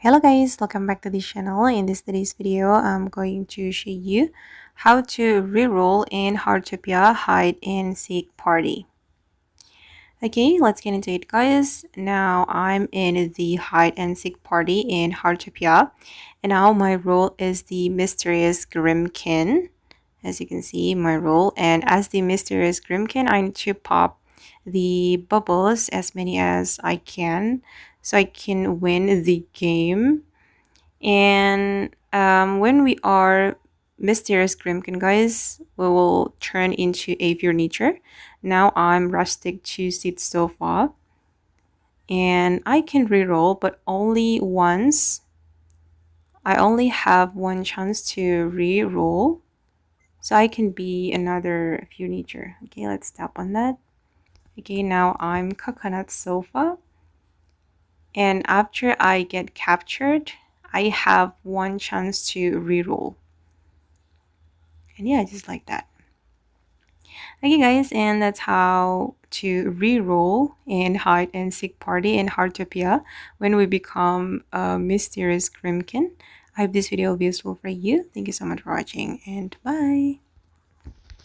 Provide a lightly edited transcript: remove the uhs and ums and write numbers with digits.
Hello guys, welcome back to the channel. In today's video, I'm going to show you how to reroll in Heartopia hide and seek party. Okay, let's get into it guys. Now I'm in the hide and seek party in Heartopia, and now my role is the mysterious Grimkin. As you can see, my role, and as the mysterious Grimkin, I need to pop the bubbles as many as I can so I can win the game. And when we are mysterious Grimkin, guys, we will turn into a pure nature. Now I'm rustic to sit sofa, and I can reroll, but only once. I only have one chance to reroll, so I can be another pure nature. Okay, let's tap on that. Okay, now I'm coconut sofa, and after I get captured, I have one chance to reroll. And yeah, just like that. Okay guys, and that's how to re-roll in hide and seek party in Heartopia when we become a mysterious Grimkin. I hope this video will be useful for you. Thank you so much for watching, and bye.